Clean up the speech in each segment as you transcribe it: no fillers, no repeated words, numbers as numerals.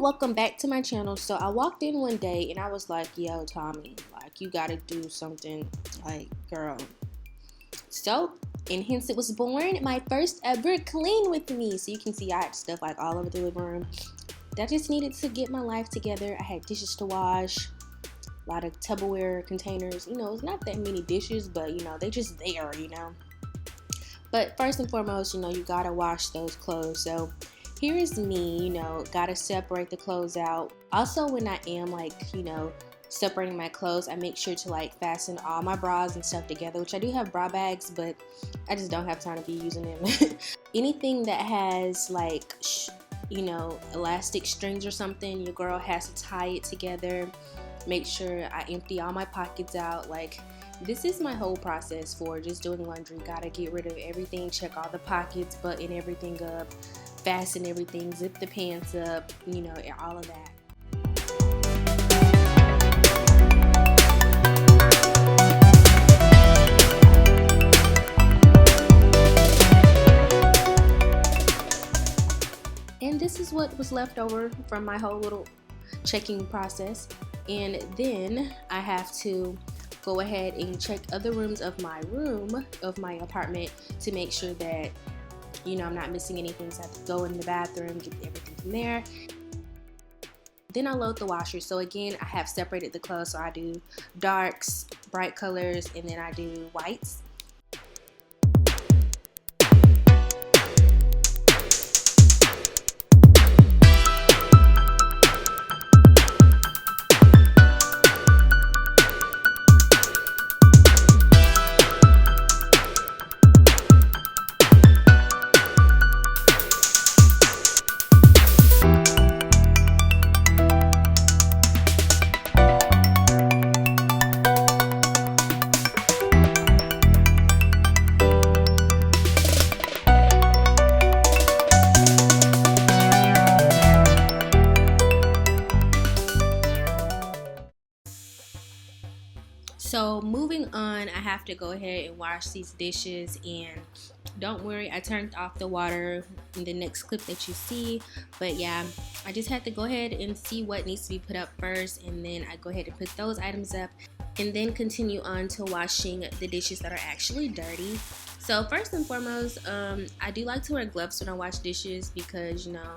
welcome back to my channel. So I walked in one day and I was like, yo, Tommie, like, you gotta do something, like, girl. So, and hence it was born, my first ever clean with me. So you can see I had stuff like all over the living room. I just needed to get my life together. I had dishes to wash, a lot of Tupperware containers. You know, it's not that many dishes, but you know, they just there, you know. But first and foremost, you know, you gotta wash those clothes. So here is me, you know, gotta separate the clothes out. Also, when I am like, you know, separating my clothes, I make sure to like fasten all my bras and stuff together, which I do have bra bags, but I just don't have time to be using them. Anything that has like, you know, elastic strings or something, your girl has to tie it together. Make sure I empty all my pockets out. Like, this is my whole process for just doing laundry. Gotta get rid of everything, check all the pockets, button everything up, fasten everything, zip the pants up, you know, all of that. And this is what was left over from my whole little checking process. And then I have to go ahead and check other rooms of my apartment to make sure that, you know, I'm not missing anything. So I have to go in the bathroom, get everything from there. Then I load the washer. So again, I have separated the clothes. So I do darks, bright colors, and then I do whites. So moving on, I have to go ahead and wash these dishes, and don't worry, I turned off the water in the next clip that you see. But yeah, I just had to go ahead and see what needs to be put up first, and then I go ahead and put those items up, and then continue on to washing the dishes that are actually dirty. So first and foremost, I do like to wear gloves when I wash dishes because, you know,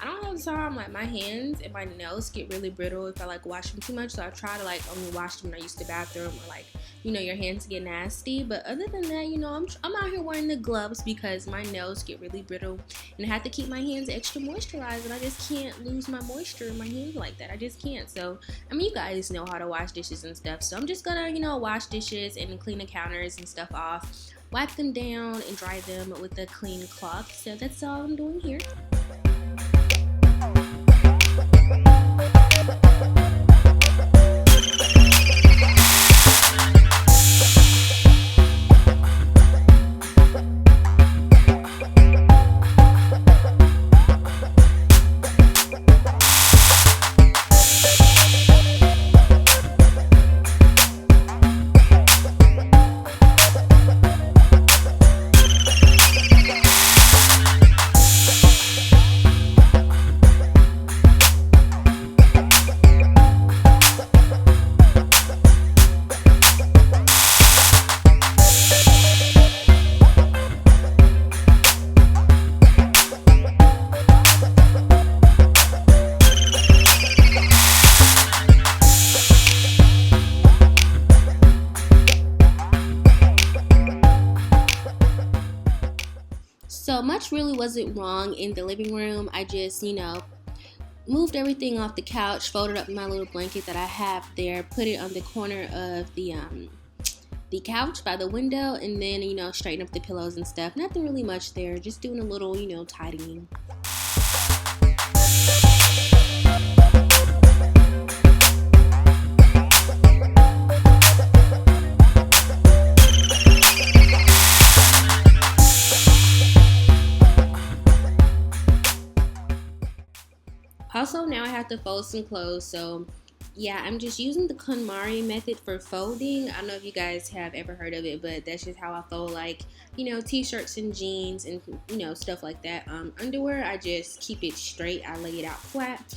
I don't have time. Like, my hands and my nails get really brittle if I like wash them too much. So I try to like only wash them when I use the bathroom, or like, you know, your hands get nasty. But other than that, you know, I'm out here wearing the gloves because my nails get really brittle, and I have to keep my hands extra moisturized, and I just can't lose my moisture in my hands like that. I just can't. So I mean, you guys know how to wash dishes and stuff. So I'm just gonna, you know, wash dishes and clean the counters and stuff off, wipe them down, and dry them with a clean cloth. So that's all I'm doing here. So much really wasn't wrong in the living room. I just, you know, moved everything off the couch, folded up my little blanket that I have there, put it on the corner of the couch by the window, and then, you know, straighten up the pillows and stuff. Nothing really much there, just doing a little, you know, tidying. Also, now I have to fold some clothes, so yeah, I'm just using the KonMari method for folding. I don't know if you guys have ever heard of it, but that's just how I fold, like, you know, t-shirts and jeans and, you know, stuff like that. Underwear, I just keep it straight. I lay it out flat,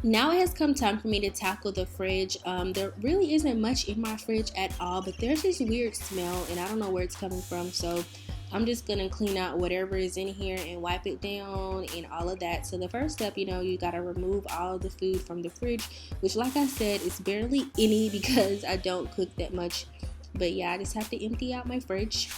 Now it has come time for me to tackle the fridge. There really isn't much in my fridge at all, but there's this weird smell and I don't know where it's coming from, so I'm just gonna clean out whatever is in here and wipe it down and all of that. So the first step, you gotta remove all of the food from the fridge, which, like I said, is barely any because I don't cook that much. But yeah, I just have to empty out my fridge.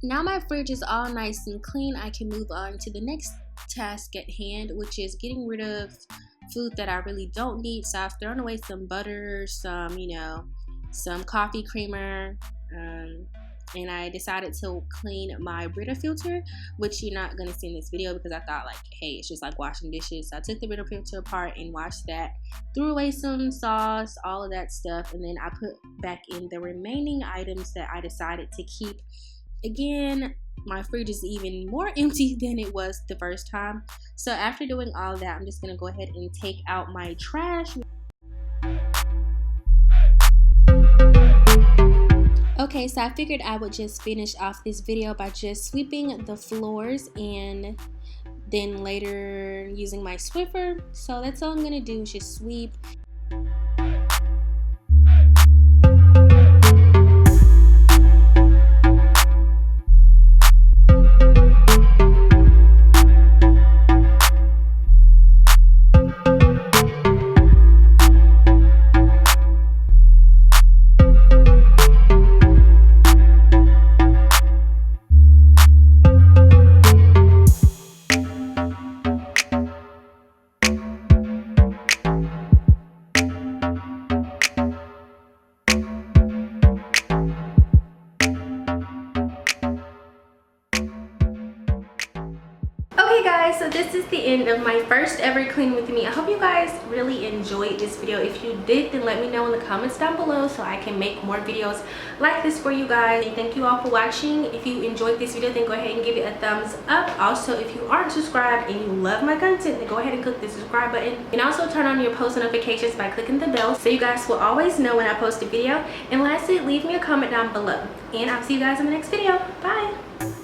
Now my fridge is all nice and clean, I can move on to the next task at hand, which is getting rid of food that I really don't need. So I've thrown away some butter, some coffee creamer, and I decided to clean my Brita filter, which you're not gonna see in this video because I thought, like, hey, it's just like washing dishes. So I took the Brita filter apart and washed that, threw away some sauce, all of that stuff, and then I put back in the remaining items that I decided to keep. Again, my fridge is even more empty than it was the first time. So after doing all that, I'm just gonna go ahead and take out my trash. Okay, so I figured I would just finish off this video by just sweeping the floors and then later using my Swiffer. So that's all I'm gonna do is just sweep. Okay guys, so this is the end of my first ever clean with me. I hope you guys really enjoyed this video. If you did, then let me know in the comments down below so I can make more videos like this for you guys. And thank you all for watching. If you enjoyed this video, then go ahead and give it a thumbs up. Also, if you aren't subscribed and you love my content, then go ahead and click the subscribe button. And also turn on your post notifications by clicking the bell so you guys will always know when I post a video. And lastly, leave me a comment down below. And I'll see you guys in the next video. Bye!